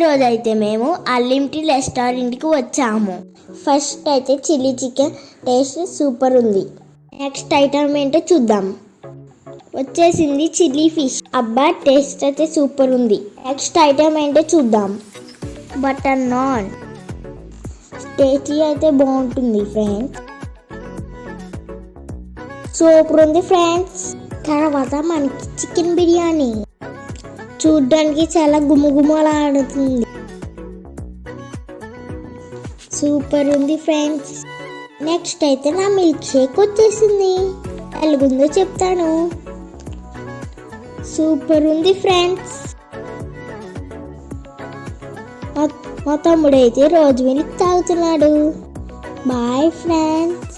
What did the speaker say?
ఈరోజు అయితే మేము అన్లిమిటెడ్ రెస్టారెంట్కి వచ్చాము. ఫస్ట్ అయితే చిల్లీ చికెన్ టేస్ట్ సూపర్ ఉంది. నెక్స్ట్ ఐటమ్ ఏంటో చూద్దాం. వచ్చేసింది చిల్లీ ఫిష్. అబ్బా టేస్ట్ అయితే సూపర్ ఉంది. నెక్స్ట్ ఐటమ్ ఏంటో చూద్దాం. బటర్ నాన్ టేస్టీ అయితే బాగుంటుంది ఫ్రెండ్స్. సూపర్ ఉంది ఫ్రెండ్స్. తర్వాత మనకి చికెన్ బిర్యానీ చూడ్డానికి చాలా గుమగుమలాడుతుంది. సూపర్ ఉంది ఫ్రెండ్స్. నెక్స్ట్ అయితే నా మిల్క్ షేక్ వచ్చేసింది. ఎలాగుందో చెప్తాను. సూపర్ ఉంది ఫ్రెండ్స్. మా తమ్ముడైతే రోజు మిల్క్ తాగుతున్నాడు. Boy friends.